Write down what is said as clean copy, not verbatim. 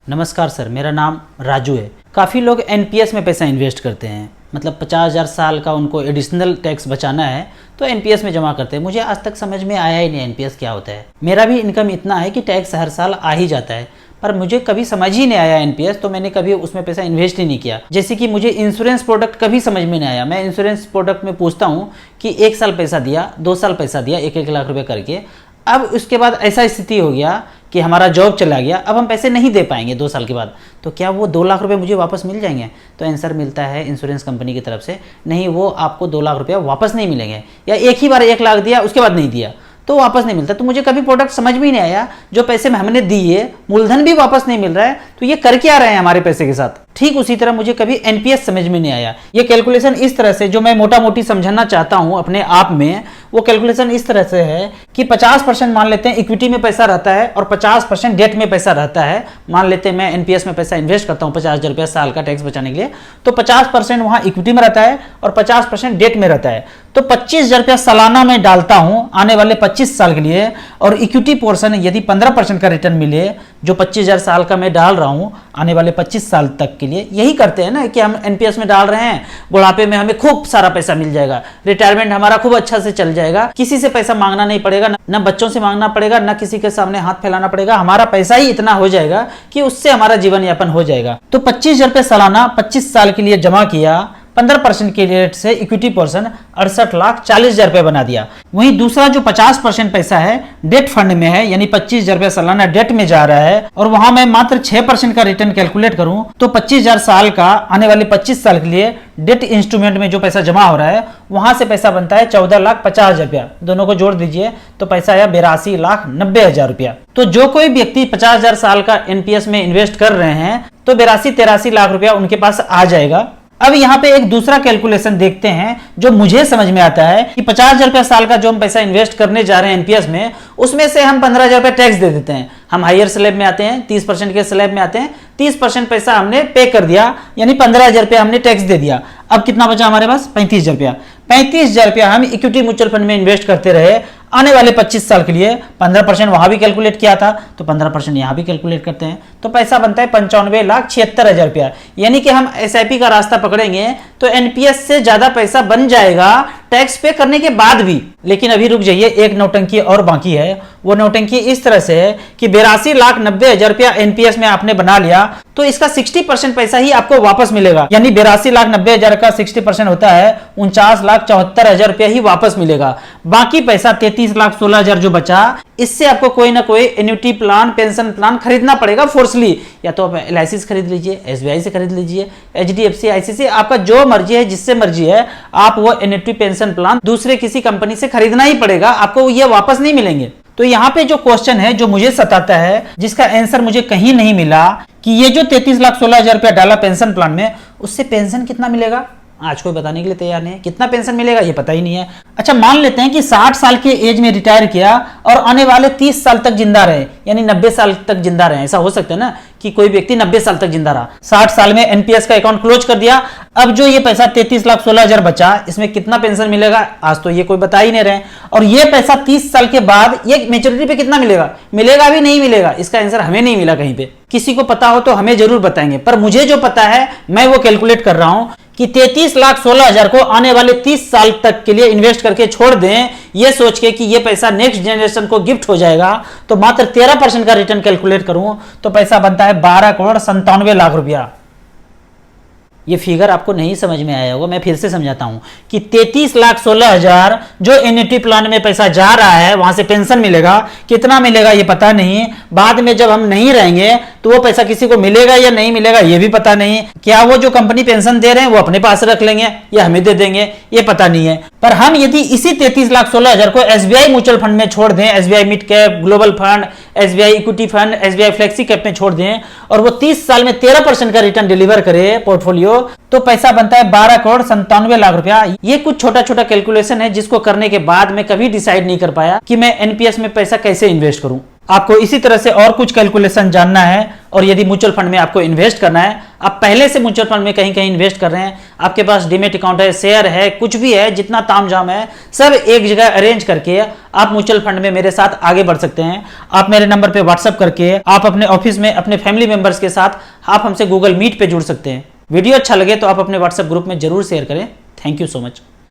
नमस्कार सर, मेरा नाम राजू है। काफ़ी लोग एनपीएस में पैसा इन्वेस्ट करते हैं, मतलब 50,000 साल का उनको एडिशनल टैक्स बचाना है तो एनपीएस में जमा करते हैं। मुझे आज तक समझ में आया ही नहीं एनपीएस क्या होता है। मेरा भी इनकम इतना है कि टैक्स हर साल आ ही जाता है, पर मुझे कभी समझ ही नहीं आया एनपीएस, तो मैंने कभी उसमें पैसा इन्वेस्ट ही नहीं किया। जैसे कि मुझे इंश्योरेंस प्रोडक्ट कभी समझ में नहीं आया। मैं इंश्योरेंस प्रोडक्ट में पूछता हूँ कि 1 साल पैसा दिया, 2 साल पैसा दिया, 1-1 लाख रुपए करके। अब उसके बाद ऐसा स्थिति हो गया कि हमारा जॉब चला गया, अब हम पैसे नहीं दे पाएंगे 2 साल के बाद, तो क्या वो 2 लाख रुपए मुझे वापस मिल जाएंगे? तो आंसर मिलता है इंश्योरेंस कंपनी की तरफ से, नहीं, वो आपको 2 लाख रुपया वापस नहीं मिलेंगे। या एक ही बार 1 लाख दिया, उसके बाद नहीं दिया तो वापस नहीं मिलता। तो मुझे कभी प्रोडक्ट समझ में ही नहीं आया, जो पैसे हमने दिए मूलधन भी वापस नहीं मिल रहा है, तो ये कर क्या रहे हैं हमारे पैसे के साथ। ठीक उसी तरह मुझे कभी एनपीएस समझ में नहीं आया। ये कैलकुलेशन इस तरह से, जो मैं मोटा मोटी समझाना चाहता हूं अपने आप में, वो कैलकुलेशन इस तरह से है कि 50% मान लेते हैं इक्विटी में पैसा रहता है और 50% डेट में पैसा रहता है। मान लेते हैं मैं एनपीएस में पैसा इन्वेस्ट करता हूं 50,000 रुपया साल का टैक्स बचाने के लिए, तो 50% वहां इक्विटी में रहता है और 50% डेट में रहता है। तो 25,000 रुपया सालाना में डालता हूं आने वाले 25 साल के लिए, और इक्विटी पोर्शन यदि 15% का रिटर्न मिले, जो 25,000 साल का मैं डाल रहा हूं आने वाले 25 साल तक के लिए। यही करते हैं ना कि हम एनपीएस में डाल रहे हैं, बुढ़ापे में हमें खूब सारा पैसा मिल जाएगा, रिटायरमेंट हमारा खूब अच्छा से चल जाएगा, किसी से पैसा मांगना नहीं पड़ेगा, ना बच्चों से मांगना पड़ेगा, ना किसी के सामने हाथ फैलाना पड़ेगा, हमारा पैसा ही इतना हो जाएगा कि उससे हमारा जीवन यापन हो जाएगा। तो 25,000 रुपये सालाना 25 साल के लिए जमा किया, 15% के रेट से इक्विटी पोर्शन 68,40,000 रुपये बना दिया। वहीं दूसरा जो 50% पैसा है डेट फंड में है, यानी 25,000 रुपये सालाना डेट में जा रहा है, और वहां मैं मात्र 6% का रिटर्न कैलकुलेट करूं तो 25,000 साल का आने वाले 25 साल के लिए डेट इंस्ट्रूमेंट में जो पैसा जमा हो रहा है, वहां से पैसा बनता है 14,50,000 रुपया। दोनों को जोड़ दीजिए तो पैसा आया 82,90,000 रुपया। तो जो कोई व्यक्ति 50,000 साल का एनपीएस में इन्वेस्ट कर रहे हैं तो 82-83 लाख रुपया उनके पास आ जाएगा। अब यहाँ पे एक दूसरा कैलकुलेशन देखते हैं जो मुझे समझ में आता है कि 50,000 रुपया साल का जो हम पैसा इन्वेस्ट करने जा रहे हैं एनपीएस में, उसमें से हम 15,000 रुपया टैक्स दे देते हैं। हम हायर स्लैब में आते हैं, 30% के स्लैब में आते हैं, 30% पैसा हमने पे कर दिया, यानी 15,000 रुपया हमने टैक्स दे दिया। अब कितना बचा हमारे पास? 35,000 रुपया। 35,000 रुपया हम इक्विटी म्यूचुअल फंड में इन्वेस्ट करते रहे आने वाले 25 साल के लिए। 15% वहां भी कैलकुलेट किया था, तो 15% यहां भी कैलकुलेट करते हैं, तो पैसा बनता है 95,76,000 रुपया। यानी कि हम एसआईपी का रास्ता पकड़ेंगे तो एनपीएस से ज्यादा पैसा बन जाएगा टैक्स पे करने के बाद भी। लेकिन अभी रुक जाइए, एक नौटंकी और बाकी है। वो नौटंकी इस तरह से है कि 82,90,000 रुपया एनपीएस में आपने बना लिया तो इसका 60% पैसा ही आपको वापस मिलेगा, यानी 82,90,000 का 60% होता है 49,74,000 रुपया ही वापस मिलेगा। बाकी पैसा 33,16,000 जो बचा, इससे आपको कोई ना कोई एन्युटी प्लान, पेंशन प्लान खरीदना पड़ेगा फोर्सली। या तो आप एलआईसी से खरीद लीजिए, एसबीआई से खरीद लीजिए, एचडीएफसी, आईसीसी, आपका जो मर्जी है, जिससे मर्जी है, आप वो एन्युटी पेंशन प्लान दूसरे किसी कंपनी से खरीदना ही पड़ेगा, आपको ये वापस नहीं मिलेंगे। तो यहाँ पे जो क्वेश्चन है जो मुझे सताता है, जिसका आंसर मुझे कहीं नहीं मिला, कि ये जो 33,16,000 रुपया डाला पेंशन प्लान में, उससे पेंशन कितना मिलेगा आज कोई बताने के लिए तैयार नहीं है। कितना पेंशन मिलेगा ये पता ही नहीं है। अच्छा, मान लेते हैं कि 60 साल के एज में रिटायर किया और आने वाले 30 साल तक जिंदा रहे, यानी 90 साल तक जिंदा रहे। ऐसा हो सकता है ना कि कोई व्यक्ति 90 साल तक जिंदा रहा, 60 साल में एनपीएस का अकाउंट क्लोज कर दिया। अब जो ये पैसा 33,16,000 बचा, इसमें कितना पेंशन मिलेगा आज तो ये कोई बता ही नहीं रहे। और ये पैसा 30 साल के बाद ये मैच्योरिटी पे कितना मिलेगा? मिलेगा भी नहीं मिलेगा, इसका आंसर हमें नहीं मिला कहीं पे। किसी को पता हो तो हमें जरूर बताएंगे, पर मुझे जो पता है मैं वो कैलकुलेट कर रहा हूं कि 33,16,000 को आने वाले 30 साल तक के लिए इन्वेस्ट करके छोड़ दें, ये सोच के कि ये पैसा नेक्स्ट जनरेशन को गिफ्ट हो जाएगा, तो मात्र 13% का रिटर्न कैलकुलेट करूं तो पैसा बनता है 12,97,00,000 रुपया। ये फिगर आपको नहीं समझ में आया होगा, मैं फिर से समझाता हूं कि 33,16,000 जो एन्युटी प्लान में पैसा जा रहा है, वहां से पेंशन मिलेगा, कितना मिलेगा ये पता नहीं। बाद में जब हम नहीं रहेंगे तो वो पैसा किसी को मिलेगा या नहीं मिलेगा ये भी पता नहीं। क्या वो जो कंपनी पेंशन दे रहे हैं वो अपने पास रख लेंगे या हमें दे देंगे ये पता नहीं है। पर हम यदि इसी 33,16,000 को एसबीआई म्यूचुअल फंड में छोड़ दें, SBI mid cap, global fund, SBI equity fund, SBI flexi cap में छोड़ दें, और वो 30 साल में 13% का रिटर्न डिलीवर करे पोर्टफोलियो, तो पैसा बनता है 12,97,00,000 रुपया। ये कुछ छोटा छोटा कैलकुलेशन है जिसको करने के बाद मैं कभी डिसाइड नहीं कर पाया कि मैं एनपीएस में पैसा कैसे इन्वेस्ट करूं। आपको इसी तरह से और कुछ कैलकुलेशन जानना है, और यदि म्यूचुअल फंड में आपको इन्वेस्ट करना है, आप पहले से म्यूचुअल फंड में कहीं कहीं इन्वेस्ट कर रहे हैं, आपके पास डीमेट अकाउंट है, शेयर है, कुछ भी है, जितना तामझाम है सब एक जगह अरेंज करके आप म्यूचुअल फंड में मेरे साथ आगे बढ़ सकते हैं। आप मेरे नंबर पे व्हाट्सअप करके आप अपने ऑफिस में अपने फैमिली मेंबर्स के साथ आप हमसे गूगल मीट पे जुड़ सकते हैं। वीडियो अच्छा लगे तो आप अपने व्हाट्सएप ग्रुप में जरूर शेयर करें। Thank you so much.